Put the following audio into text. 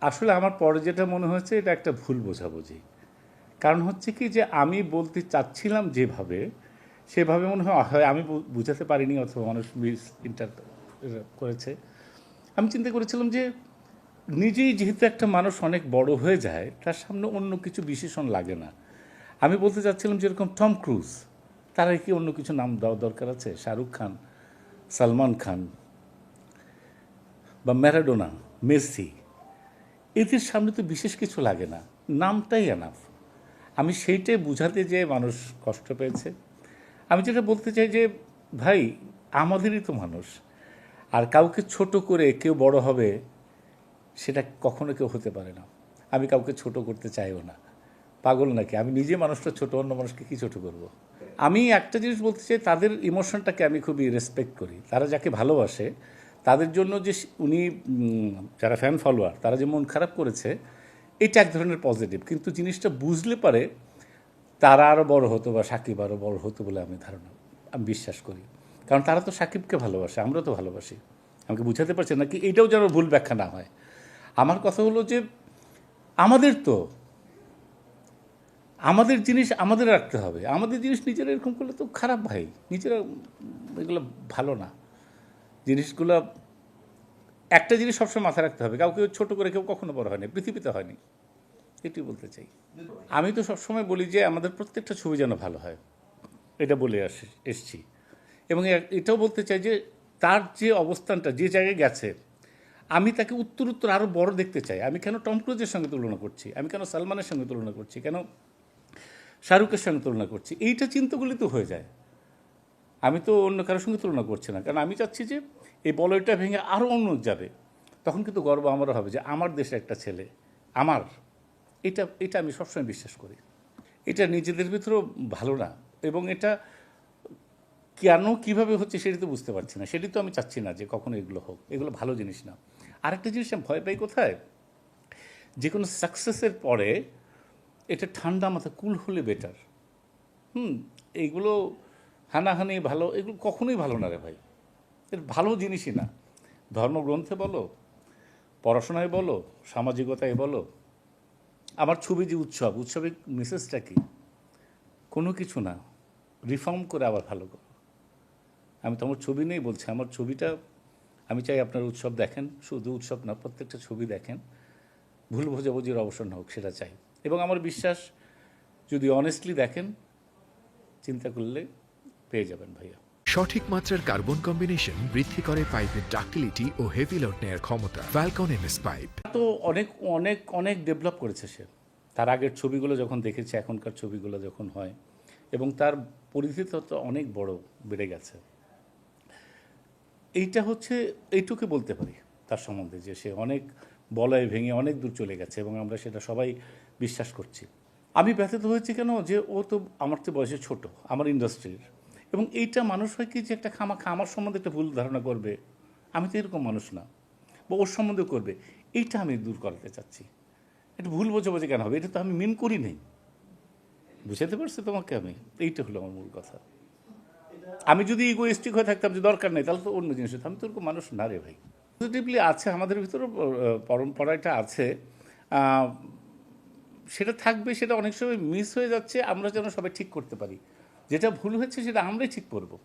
আসলে আমার পরে যেটা মনে হয়েছে এটা একটা ভুল বোঝাবুঝি। কারণ হচ্ছে কি যে আমি বলতে চাচ্ছিলাম যেভাবে, সেভাবে মনে হয় আমি বুঝাতে পারিনি অথবা মানুষ মিস ইন্টার করেছে। আমি চিন্তা করেছিলাম যে নিজেই যেহেতু একটা মানুষ অনেক বড় হয়ে যায়, তার সামনে অন্য কিছু বিশেষণ লাগে না। আমি বলতে চাচ্ছিলাম যেরকম টম ক্রুজ, তারা কি অন্য কিছু নাম দেওয়া দরকার আছে? শাহরুখ খান, সালমান খান বা ম্যারাডোনা, মেসি, এদের সামনে তো বিশেষ কিছু লাগে না, নামটাই এনাফ। আমি সেইটাই বুঝাতে যেয়ে মানুষ কষ্ট পেয়েছে। আমি যেটা বলতে চাই যে ভাই, আমাদেরই তো মানুষ, আর কাউকে ছোট করে কেউ বড় হবে সেটা কখনো কেউ হতে পারে না। আমি কাউকে ছোট করতে চাইও না, পাগল নাকি? আমি নিজে মানুষটা ছোট, অন্য মানুষকে কী ছোট করব? আমি একটা জিনিস বলতে চাই, তাদের ইমোশনটাকে আমি খুবই রেসপেক্ট করি। তারা যাকে ভালোবাসে তাদের জন্য যে উনি যারা ফ্যান ফলোয়ার তারা যে মন খারাপ করেছে, এটা এক ধরনের পজিটিভ। কিন্তু জিনিসটা বুঝলে পারে তারা আরও বড় হতো বা সাকিব আরও বড় হতো বলে আমি বিশ্বাস করি। কারণ তারা তো সাকিবকে ভালোবাসে, আমরা তো ভালোবাসি। আমাকে বুঝাতে পারছে নাকি এটাও যেন ভুল ব্যাখ্যা না হয়। আমার কথা হলো যে আমাদের জিনিস আমাদের রাখতে হবে। আমাদের জিনিস নিজেরা এরকম করলে তো খারাপ ভাই, নিজেরা এগুলো ভালো না জিনিসগুলো। একটা জিনিস সবসময় মাথায় রাখতে হবে, কাউকে ছোট করে কেউ কখনো বড় হয়নি, পৃথিবীতে হয়নি। এটি বলতে চাই। আমি তো সবসময় বলি যে আমাদের প্রত্যেকটা ছবি যেন ভালো হয়, এটা বলে এসছি। এবং এটাও বলতে চাই যে তার যে অবস্থানটা যে জায়গায় গেছে, আমি তাকে উত্তর আরও বড় দেখতে চাই। আমি কেন টম ক্রুজের সঙ্গে তুলনা করছি, আমি কেন সালমানের সঙ্গে তুলনা করছি, কেন শাহরুখের সঙ্গে তুলনা করছি? এইটা চিন্তাগুলি তো হয়ে যায়। আমি তো অন্য কারোর সঙ্গে তুলনা করছি না, কারণ আমি চাচ্ছি যে এই বলয়টা ভেঙে আরও অন্য যাবে। তখন কিন্তু গর্ব আমারও হবে যে আমার দেশে একটা ছেলে আমার। এটা এটা আমি সবসময় বিশ্বাস করি। এটা নিজেদের ভিতরেও ভালো না, এবং এটা কেন কীভাবে হচ্ছে সেটি তো বুঝতে পারছি না। সেটি তো আমি চাচ্ছি না যে কখনো এগুলো হোক, এগুলো ভালো জিনিস না। আরেকটা জিনিস আমি ভয় পাই কোথায়, যে কোনো সাকসেসের পরে এটা ঠান্ডা মাথা কুল হলে বেটার। এইগুলো হানাহানি ভালো, এগুলো কখনোই ভালো না রে ভাই, এর ভালো জিনিসই না। ধর্মগ্রন্থে বলো, পড়াশোনায় বলো, সামাজিকতায় বলো। আমার ছবি যে উৎসবের মেসেজটা কি? কোনো কিছু না, রিফর্ম করে আবার ভালো করো। আমি তো আমার ছবি নেই বলছি, আমার ছবিটা আমি চাই আপনার উৎসব দেখেন, শুধু উৎসব না, প্রত্যেকটা ছবি দেখেন, ভুল বোঝাবুঝির অবসান হোক, সেটা চাই। এবং আমার বিশ্বাস যদি অনেস্টলি দেখেন, চিন্তা করলে পেয়ে যাবেন ভাইয়া। সঠিক মাত্রার কার্বন কম্বিনেশন বৃদ্ধি করে পাইপের ডাক্টিলিটি ও হেভি লোড নেয়ার ক্ষমতা। ভ্যালকন এমএস পাইপ তো অনেক অনেক অনেক ডেভেলপ করেছে সে। তার আগের ছবিগুলো যখন দেখেছে, এখনকার ছবিগুলো যখন হয়, এবং তার পরিধি তো অনেক বড় বেড়ে গেছে। এইটা হচ্ছে, এইটুকু বলতে পারি তার সম্বন্ধে, যে সে অনেক বলয় ভেঙে অনেক দূর চলে গেছে, এবং আমরা সেটা সবাই বিশ্বাস করছি। আমি ব্যথিত হয়েছি কেন, যে ও তো আমার চেয়ে বয়সে ছোট, আমার ইন্ডাস্ট্রির। এবং এইটা মানুষ হয় কি যে একটা খামাখা আমার সম্বন্ধে একটা ভুল ধারণা করবে, আমি তো এরকম মানুষ না, বা ওর সম্বন্ধেও করবে। এইটা আমি দূর করাতে চাচ্ছি। এটা ভুল বোঝাবুঝি কেন হবে? এটা তো আমি মিন করি নেই, বুঝাতে পারছি তোমাকে আমি। এইটা হলো আমার মূল কথা। আমি যদি ইগোইস্টিক হয়ে থাকতাম যে দরকার নেই, তাহলে তো অন্য জিনিস হতো। আমি তো ওরকম মানুষ না রে ভাই। পজিটিভলি আছে আমাদের ভিতরে, পরম্পরাটা আছে, সেটা থাকবে। সেটা অনেক সময় মিস হয়ে যাচ্ছে, আমরা যেন সবাই ঠিক করতে পারি। যেটা ভুল হচ্ছে সেটা আমরাই ঠিক করবো।